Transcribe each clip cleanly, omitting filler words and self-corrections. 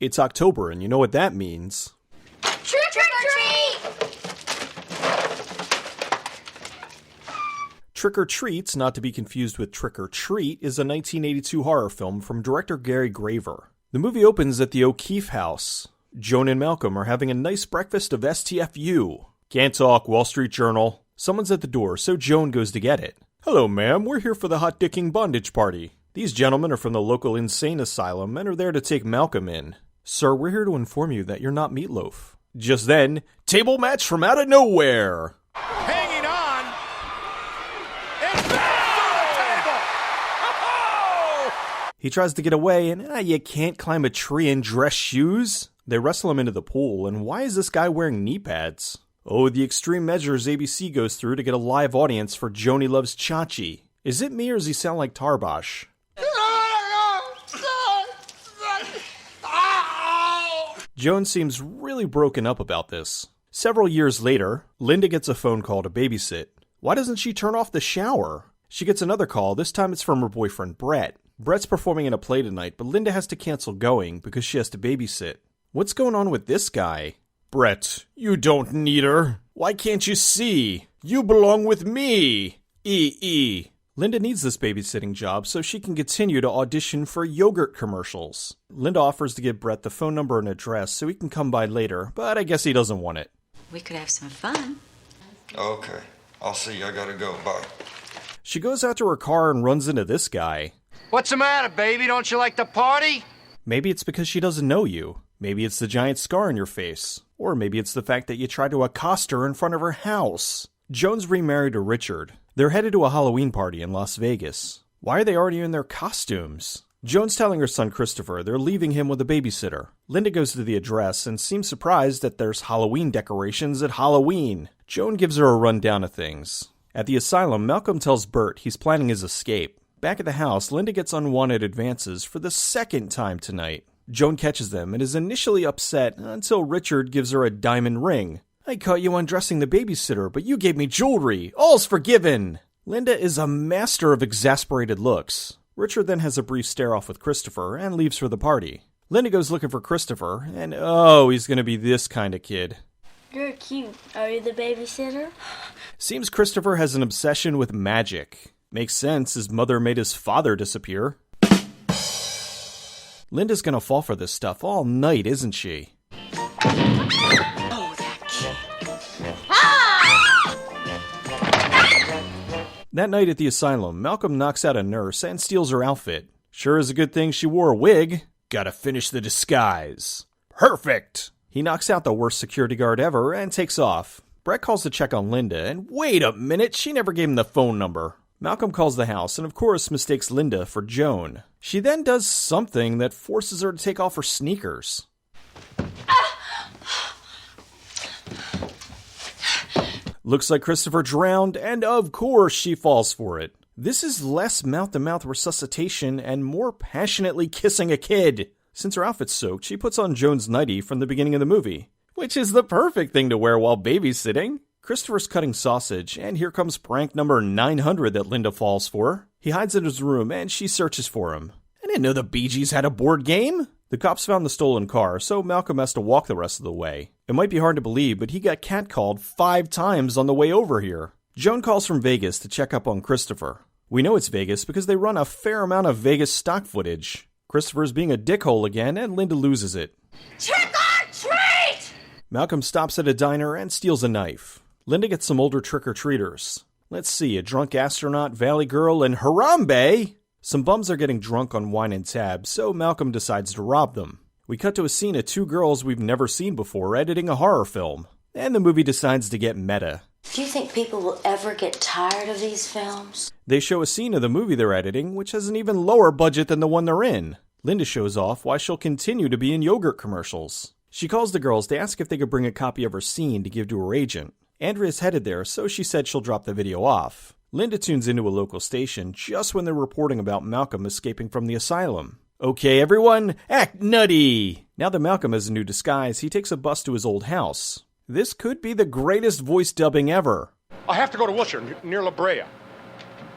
It's October, and you know what that means. Trick or treat! Trick or Treats, not to be confused with Trick or Treat, is a 1982 horror film from director Gary Graver. The movie opens at the O'Keefe house. Joan and Malcolm are having a nice breakfast of STFU. Can't talk, Wall Street Journal. Someone's at the door, so Joan goes to get it. Hello, ma'am. We're here for the hot dicking bondage party. These gentlemen are from the local insane asylum and are there to take Malcolm in. Sir, we're here to inform you that you're not Meatloaf. Just then, table match from out of nowhere. Hanging on. It's back to the table. Oh! He tries to get away and, you can't climb a tree in dress shoes? They wrestle him into the pool, and why is this guy wearing knee pads? Oh, the extreme measures ABC goes through to get a live audience for Joni Loves Chachi. Is it me or does he sound like Tarbosh? Joan seems really broken up about this. Several years later, Linda gets a phone call to babysit. Why doesn't she turn off the shower? She gets another call, this time it's from her boyfriend Brett. Brett's performing in a play tonight, but Linda has to cancel going because she has to babysit. What's going on with this guy? Brett, you don't need her. Why can't you see? You belong with me. E. Linda needs this babysitting job so she can continue to audition for yogurt commercials. Linda offers to give Brett the phone number and address so he can come by later, but I guess he doesn't want it. We could have some fun. Okay, I'll see you. I gotta go. Bye. She goes out to her car and runs into this guy. What's the matter, baby? Don't you like to party? Maybe it's because she doesn't know you. Maybe it's the giant scar on your face. Or maybe it's the fact that you tried to accost her in front of her house. Joan's remarried to Richard. They're headed to a Halloween party in Las Vegas. Why are they already in their costumes? Joan's telling her son Christopher they're leaving him with a babysitter. Linda goes to the address and seems surprised that there's Halloween decorations at Halloween. Joan gives her a rundown of things. At the asylum, Malcolm tells Bert he's planning his escape. Back at the house, Linda gets unwanted advances for the second time tonight. Joan catches them and is initially upset until Richard gives her a diamond ring. I caught you undressing the babysitter, but you gave me jewelry. All's forgiven. Linda is a master of exasperated looks. Richard then has a brief stare-off with Christopher and leaves for the party. Linda goes looking for Christopher, and he's gonna be this kind of kid. You're cute. Are you the babysitter? Seems Christopher has an obsession with magic. Makes sense, his mother made his father disappear. Linda's gonna fall for this stuff all night, isn't she? That night at the asylum, Malcolm knocks out a nurse and steals her outfit. Sure is a good thing she wore a wig. Gotta finish the disguise. Perfect! He knocks out the worst security guard ever and takes off. Brett calls to check on Linda, and wait a minute, she never gave him the phone number. Malcolm calls the house and of course mistakes Linda for Joan. She then does something that forces her to take off her sneakers. Looks like Christopher drowned, and of course she falls for it. This is less mouth-to-mouth resuscitation and more passionately kissing a kid. Since her outfit's soaked, she puts on Joan's nightie from the beginning of the movie, which is the perfect thing to wear while babysitting. Christopher's cutting sausage, and here comes prank number 900 that Linda falls for. He hides in his room, and she searches for him. I didn't know the Bee Gees had a board game. The cops found the stolen car, so Malcolm has to walk the rest of the way. It might be hard to believe, but he got catcalled 5 times on the way over here. Joan calls from Vegas to check up on Christopher. We know it's Vegas because they run a fair amount of Vegas stock footage. Christopher's being a dickhole again, and Linda loses it. Trick or treat! Malcolm stops at a diner and steals a knife. Linda gets some older trick-or-treaters. Let's see, a drunk astronaut, Valley Girl, and Harambe! Some bums are getting drunk on wine and tab, so Malcolm decides to rob them. We cut to a scene of 2 girls we've never seen before editing a horror film. And the movie decides to get meta. Do you think people will ever get tired of these films? They show a scene of the movie they're editing, which has an even lower budget than the one they're in. Linda shows off why she'll continue to be in yogurt commercials. She calls the girls to ask if they could bring a copy of her scene to give to her agent. Andrea's headed there, so she said she'll drop the video off. Linda tunes into a local station just when they're reporting about Malcolm escaping from the asylum. Okay, everyone, act nutty! Now that Malcolm has a new disguise, he takes a bus to his old house. This could be the greatest voice dubbing ever. I have to go to Worcester, near La Brea.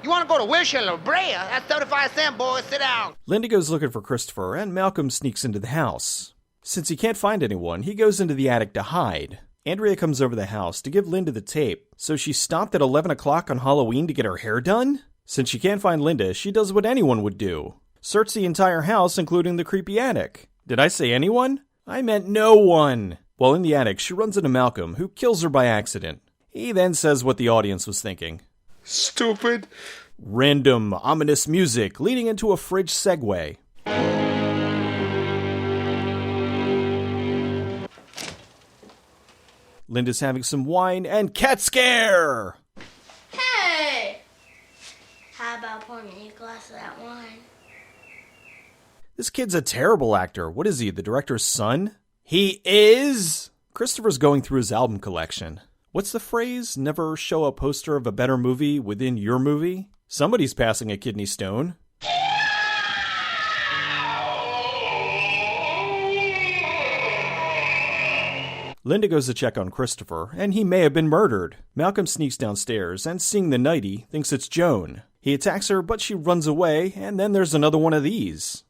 You want to go to Wish in La Brea? That's 35 cents, boy. Sit down. Linda goes looking for Christopher, and Malcolm sneaks into the house. Since he can't find anyone, he goes into the attic to hide. Andrea comes over the house to give Linda the tape, so she stopped at 11 o'clock on Halloween to get her hair done? Since she can't find Linda, she does what anyone would do. Search the entire house, including the creepy attic. Did I say anyone? I meant no one. While in the attic, she runs into Malcolm, who kills her by accident. He then says what the audience was thinking. Stupid. Random, ominous music leading into a fridge segue. Linda's having some wine and cat scare! Hey! How about pouring me a glass of that wine? This kid's a terrible actor. What is he, the director's son? He is? Christopher's going through his album collection. What's the phrase? Never show a poster of a better movie within your movie? Somebody's passing a kidney stone. Linda goes to check on Christopher, and he may have been murdered. Malcolm sneaks downstairs, and seeing the nightie, thinks it's Joan. He attacks her, but she runs away, and then there's another one of these.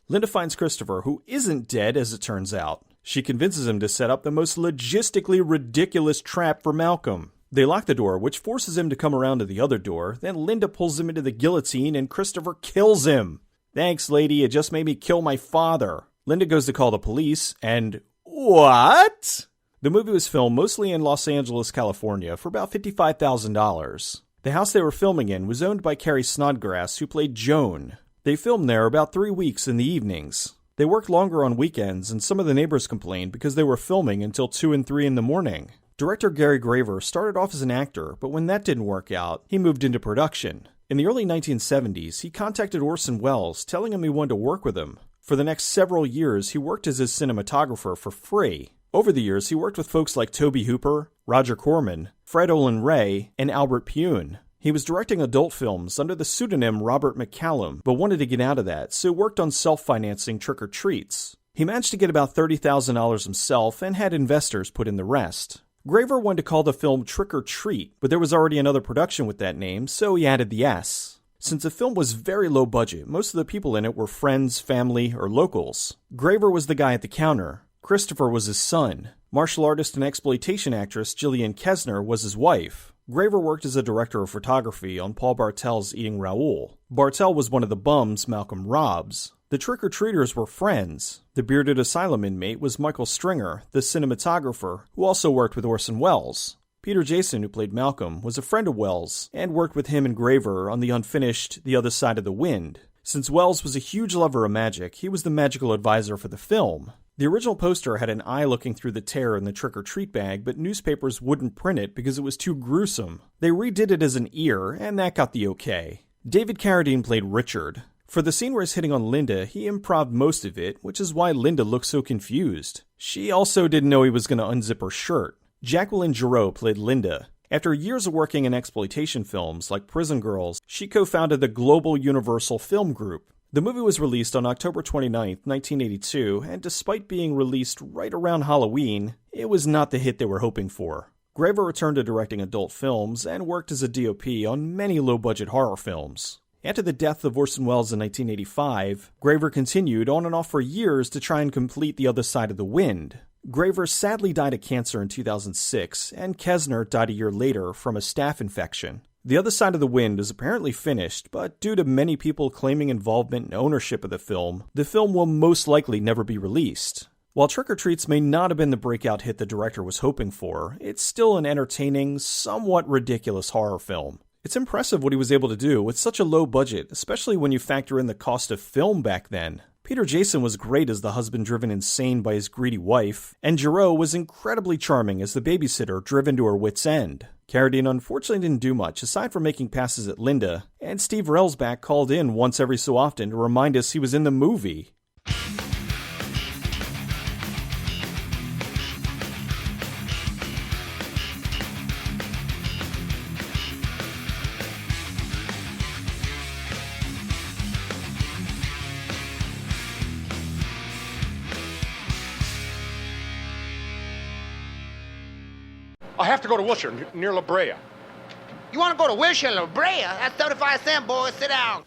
Linda finds Christopher, who isn't dead as it turns out. She convinces him to set up the most logistically ridiculous trap for Malcolm. They lock the door, which forces him to come around to the other door. Then Linda pulls him into the guillotine and Christopher kills him. Thanks, lady, it just made me kill my father. Linda goes to call the police, and what? The movie was filmed mostly in Los Angeles, California, for about $55,000. The house they were filming in was owned by Carrie Snodgrass, who played Joan. They filmed there about 3 weeks in the evenings. They worked longer on weekends, and some of the neighbors complained because they were filming until 2 and 3 in the morning. Director Gary Graver started off as an actor, but when that didn't work out, he moved into production. In the early 1970s, he contacted Orson Welles, telling him he wanted to work with him. For the next several years, he worked as his cinematographer for free. Over the years, he worked with folks like Tobe Hooper, Roger Corman, Fred Olen Ray, and Albert Pune. He was directing adult films under the pseudonym Robert McCallum, but wanted to get out of that, so worked on self-financing Trick or Treats. He managed to get about $30,000 himself and had investors put in the rest. Graver wanted to call the film Trick or Treat, but there was already another production with that name, so he added the S. Since the film was very low budget, most of the people in it were friends, family, or locals. Graver was the guy at the counter. Christopher was his son. Martial artist and exploitation actress Gillian Kessner was his wife. Graver worked as a director of photography on Paul Bartel's Eating Raoul. Bartel was one of the bums Malcolm robs. The trick-or-treaters were friends. The bearded asylum inmate was Michael Stringer, the cinematographer, who also worked with Orson Welles. Peter Jason, who played Malcolm, was a friend of Welles, and worked with him and Graver on the unfinished The Other Side of the Wind. Since Welles was a huge lover of magic, he was the magical advisor for the film. The original poster had an eye looking through the tear in the trick-or-treat bag, but newspapers wouldn't print it because it was too gruesome. They redid it as an ear, and that got the okay. David Carradine played Richard. For the scene where he's hitting on Linda, he improv'd most of it, which is why Linda looked so confused. She also didn't know he was going to unzip her shirt. Jacqueline Giroux played Linda. After years of working in exploitation films like Prison Girls, she co-founded the Global Universal Film Group. The movie was released on October 29, 1982, and despite being released right around Halloween, it was not the hit they were hoping for. Graver returned to directing adult films and worked as a DOP on many low-budget horror films. After the death of Orson Welles in 1985, Graver continued on and off for years to try and complete The Other Side of the Wind. Graver sadly died of cancer in 2006, and Kessner died a year later from a staph infection. The Other Side of the Wind is apparently finished, but due to many people claiming involvement and ownership of the film will most likely never be released. While Trick or Treats may not have been the breakout hit the director was hoping for, it's still an entertaining, somewhat ridiculous horror film. It's impressive what he was able to do with such a low budget, especially when you factor in the cost of film back then. Peter Jason was great as the husband driven insane by his greedy wife, and Giroux was incredibly charming as the babysitter driven to her wit's end. Carradine unfortunately didn't do much aside from making passes at Linda, and Steve Railsback called in once every so often to remind us he was in the movie. I have to go to Wilshire, near La Brea. You want to go to Wilshire, La Brea? That's 35 cents, boy. Sit down.